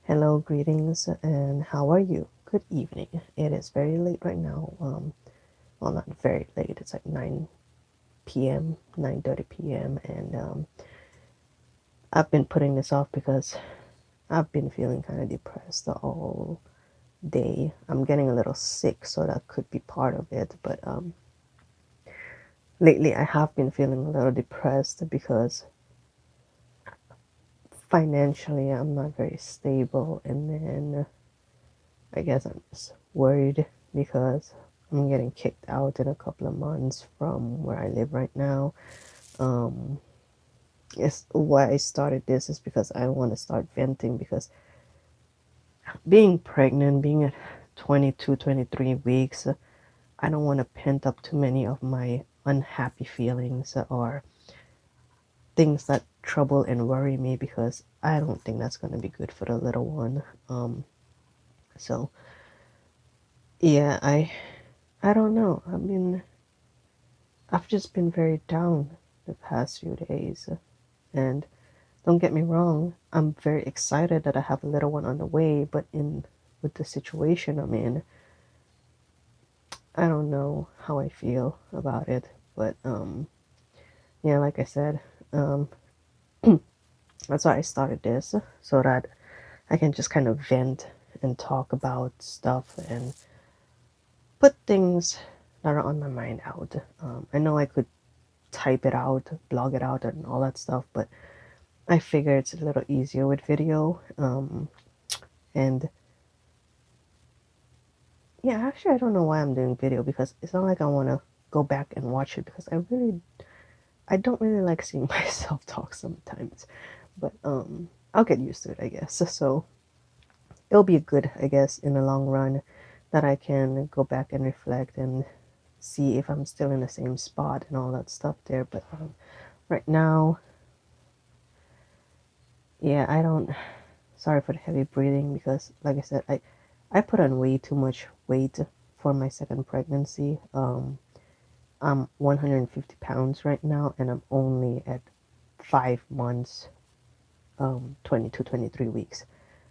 Hello, greetings, and how are you? Good evening. It is very late right now. Well, not very late. It's like 9 p.m., 9:30 p.m., and I've been putting this off because I've been feeling kind of depressed all day. I'm getting a little sick, so that could be part of it. But lately, I have been feeling a little depressed because financially, I'm not very stable, and then I guess I'm just worried because I'm getting kicked out in a couple of months from where I live right now. Um, it's why I started this is because I want to start venting because being pregnant, being at 22, 23 weeks, I don't want to pent up too many of my unhappy feelings or things that trouble and worry me because I don't think that's going to be good for the little one. So yeah, I don't know. I've just been very down the past few days. And don't get me wrong, I'm very excited that I have a little one on the way, but in with the situation I'm in, I don't know how I feel about it. But yeah, like I said, um that's why I started this so that I can just kind of vent and talk about stuff and put things that are on my mind out. I know I could type it out, blog it out, and all that stuff, but I figure it's a little easier with video. And yeah, actually, I don't know why I'm doing video because it's not like I want to go back and watch it because I don't really like seeing myself talk sometimes. But I'll get used to it, I guess. So it'll be good, I guess, in the long run that I can go back and reflect and see if I'm still in the same spot and all that stuff there. But right now, yeah, I don't. Sorry for the heavy breathing because, like I said, I put on way too much weight for my second pregnancy. I'm 150 pounds right now, and I'm only at 5 months, 22, 23 weeks.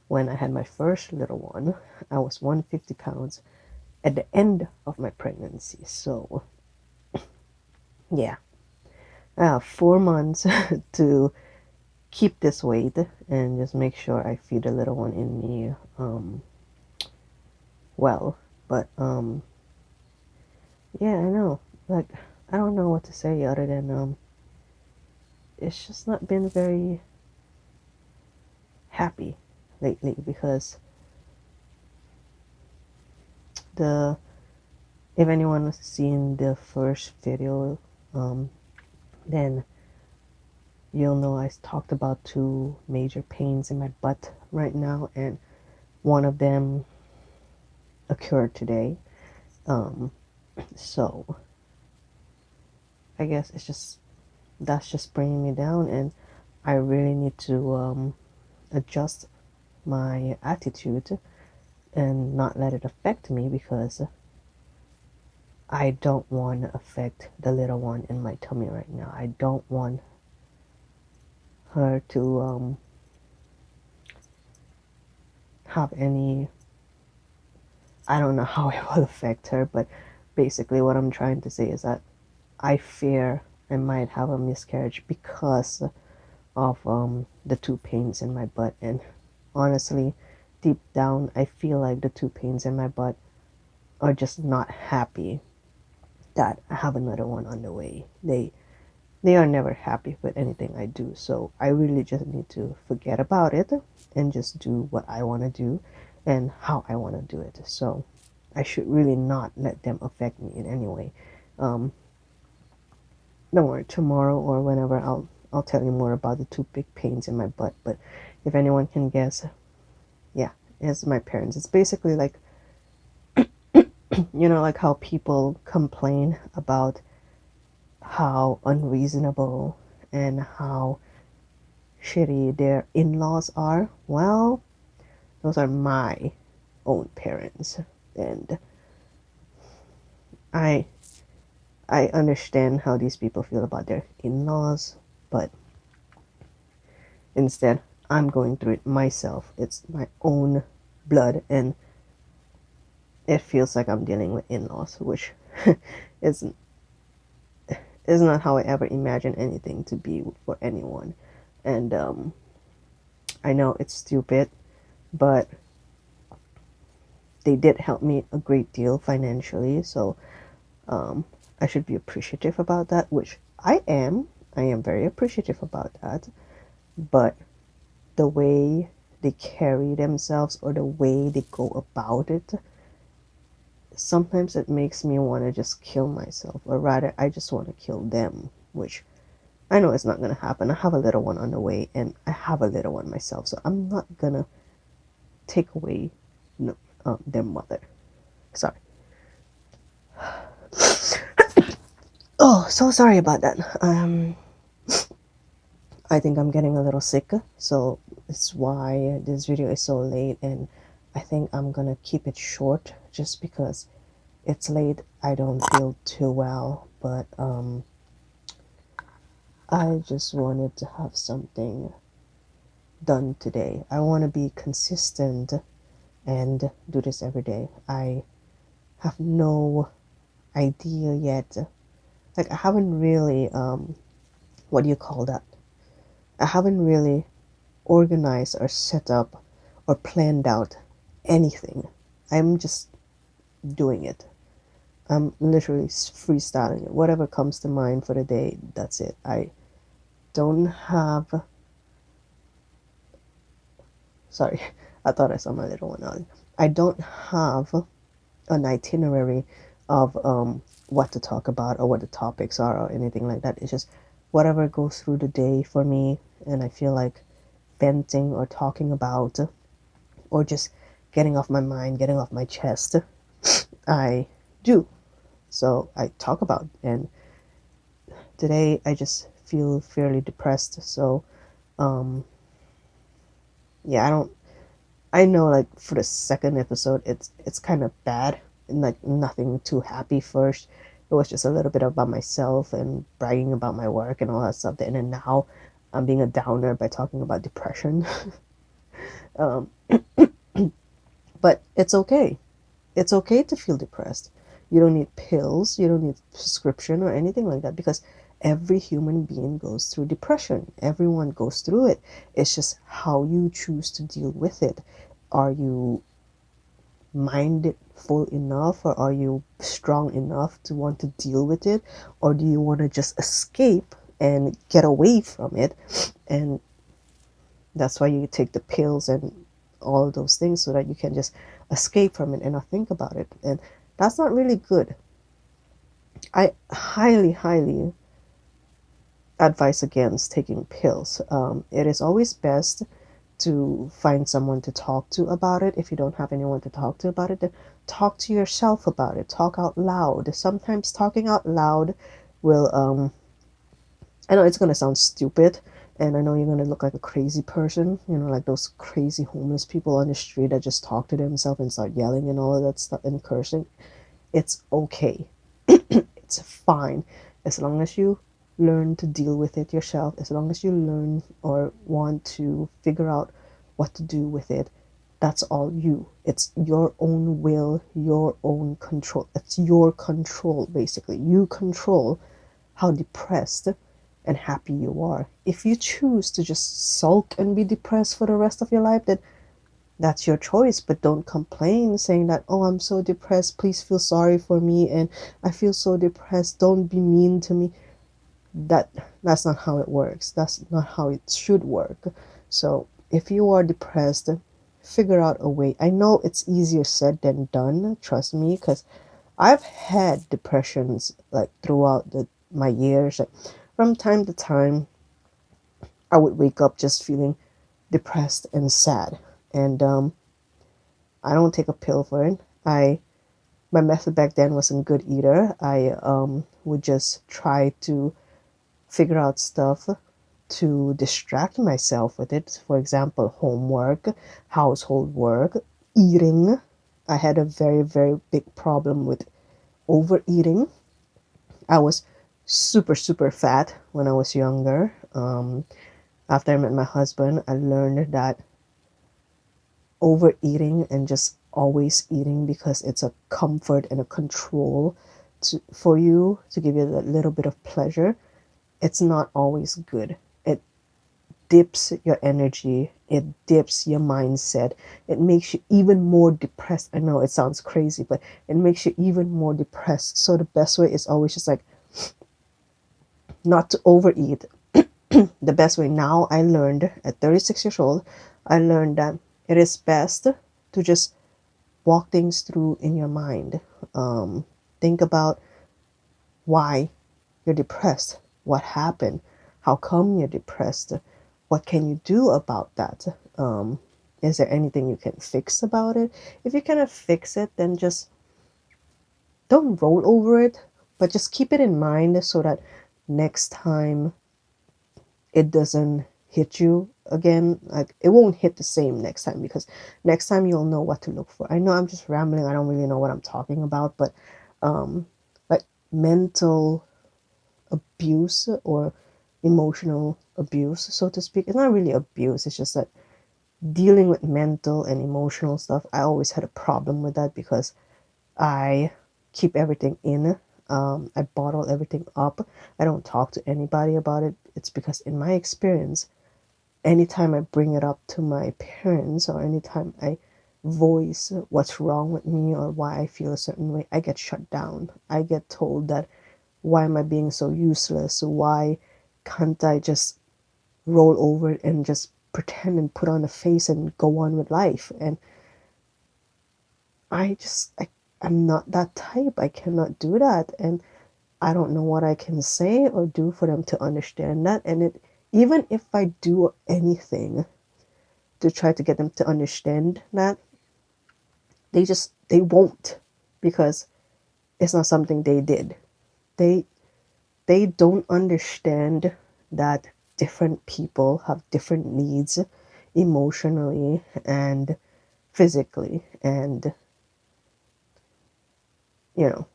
When I had my first little one, I was 150 pounds at the end of my pregnancy. So, yeah, I have 4 months to keep this weight and just make sure I feed the little one in me well. But yeah, I know. Like, I don't know what to say other than it's just not been very happy lately because the if anyone has seen the first video, um, then you'll know I talked about two major pains in my butt right now, and one of them occurred today. Um, so I guess it's just that's just bringing me down, and I really need to adjust my attitude and not let it affect me because I don't want to affect the little one in my tummy right now. I don't want her to have any. I don't know how it will affect her, but basically, what I'm trying to say is that I fear I might have a miscarriage because of the two pains in my butt. And honestly, deep down, I feel like the two pains in my butt are just not happy that I have another one on the way. They are never happy with anything I do. So I really just need to forget about it and just do what I want to do and how I want to do it. So I should really not let them affect me in any way. Um, don't worry, tomorrow or whenever I'll tell you more about the two big pains in my butt. But if anyone can guess, yeah, it's my parents. It's basically like like how people complain about how unreasonable and how shitty their in-laws are. Well, those are my own parents, and I I understand how these people feel about their in-laws, but instead I'm going through it myself. It's my own blood, and it feels like I'm dealing with in-laws, which is is not how I ever imagined anything to be for anyone. And I know it's stupid, but they did help me a great deal financially, so um, I should be appreciative about that, which I am. I am very appreciative about that. But the way they carry themselves or the way they go about it, sometimes it makes me want to just kill myself, or rather, I just want to kill them, which I know it's not going to happen. I have a little one on the way, and I have a little one myself, so I'm not going to take away no, their mother. Sorry. Oh, so sorry about that. I think I'm getting a little sick, so it's why this video is so late, and I think I'm gonna keep it short just because it's late. I don't feel too well, but I just wanted to have something done today. I want to be consistent and do this every day. I have no idea yet. Like, I haven't really what do you call that? I haven't really organized or set up or planned out anything. I'm just doing it. I'm literally freestyling it. Whatever comes to mind for the day, that's it. I don't have. Sorry, I thought I saw my little one on. I don't have an itinerary of what to talk about or what the topics are or anything like that. It's just whatever goes through the day for me, and I feel like venting or talking about or just getting off my mind, getting off my chest, I do. So I talk about, and today I just feel fairly depressed. So um, yeah, I know, like, for the second episode, it's kind of bad and like nothing too happy first. It was just a little bit about myself and bragging about my work and all that stuff. And then now I'm being a downer by talking about depression. um, but it's okay. It's okay to feel depressed. You don't need pills, you don't need prescription or anything like that, because every human being goes through depression. Everyone goes through it. It's just how you choose to deal with it. Are you mindful enough, or are you strong enough to want to deal with it, or do you want to just escape and get away from it? And that's why you take the pills and all those things, so that you can just escape from it and not think about it. And that's not really good. I highly advise against taking pills. It is always best to find someone to talk to about it. If you don't have anyone to talk to about it, then talk to yourself about it. Talk out loud. Sometimes talking out loud will I know it's gonna sound stupid, and I know you're gonna look like a crazy person, like those crazy homeless people on the street that just talk to themselves and start yelling and all of that stuff and cursing. It's okay. It's fine, as long as you learn to deal with it yourself, as long as you learn or want to figure out what to do with it. That's all you. It's your own will, your own control. It's your control, basically. You control how depressed and happy you are. If you choose to just sulk and be depressed for the rest of your life, then that's your choice. But don't complain saying that, oh, I'm so depressed, please feel sorry for me, and I feel so depressed, don't be mean to me. That's not how it works. That's not how it should work. So if you are depressed, figure out a way. I know it's easier said than done, trust me, because I've had depressions like throughout my years. Like, from time to time, I would wake up just feeling depressed and sad, and I don't take a pill for it. My method back then wasn't good either. I would just try to figure out stuff to distract myself with it. For example, homework, household work, eating. I had a very, very big problem with overeating. I was super, super fat when I was younger. After I met my husband, I learned that overeating and just always eating because it's a comfort and a control for you to give you a little bit of pleasure, it's not always good. It dips your energy, it dips your mindset, it makes you even more depressed. I know it sounds crazy, but it makes you even more depressed. So the best way is always just like not to overeat. The best way now, I learned at 36 years old, I learned that it is best to just walk things through in your mind. Think about why you're depressed, what happened, how come you're depressed, what can you do about that? Is there anything you can fix about it? If you cannot fix it, then just don't roll over it, but just keep it in mind so that next time it doesn't hit you again. Like it won't hit the same next time, because next time you'll know what to look for. I know I'm just rambling, I don't really know what I'm talking about, but like mental abuse or emotional abuse, so to speak, it's not really abuse, it's just that dealing with mental and emotional stuff, I always had a problem with that because I keep everything in. I bottle everything up. I don't talk to anybody about it. It's because, in my experience, anytime I bring it up to my parents or anytime I voice what's wrong with me or why I feel a certain way, I get shut down. I get told that why am I being so useless? Why can't I just roll over it and just pretend and put on a face and go on with life? And I'm not that type. I cannot do that. And I don't know what I can say or do for them to understand that. And even if I do anything to try to get them to understand that, they won't, because it's not something they did. They they don't understand that different people have different needs emotionally and physically and you know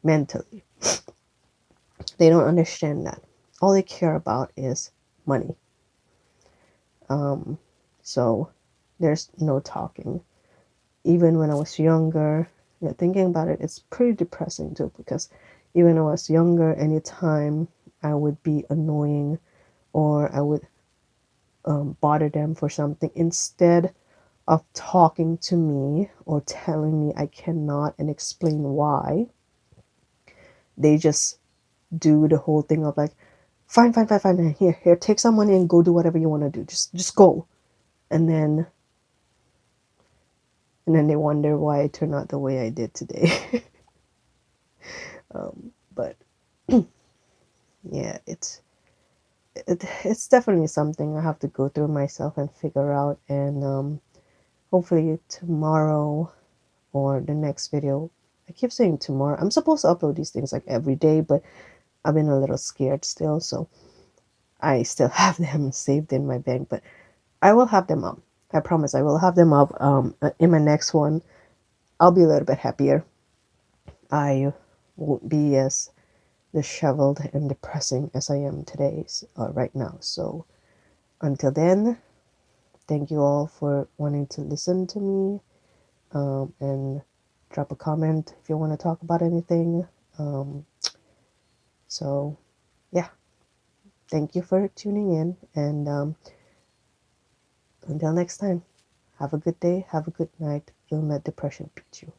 mentally. They don't understand that. All they care about is money. So there's no talking. Even when I was younger, thinking about it, it's pretty depressing too, because even when I was younger, anytime I would be annoying or I would bother them for something, instead of talking to me or telling me I cannot and explain why, they just do the whole thing of like, fine, fine, fine, fine, here, take some money and go do whatever you want to do. Just go. And then they wonder why I turned out the way I did today. But yeah, it's definitely something I have to go through myself and figure out. And hopefully tomorrow or the next video. I keep saying tomorrow. I'm supposed to upload these things like every day, but I've been a little scared still, so I still have them saved in my bank. But I will have them up. I promise I will have them up. In my next one, I'll be a little bit happier. I won't be as disheveled and depressing as I am today, right now. So until then, thank you all for wanting to listen to me, and drop a comment if you want to talk about anything. So yeah, thank you for tuning in, and until next time, have a good day, have a good night. Don't let depression beat you.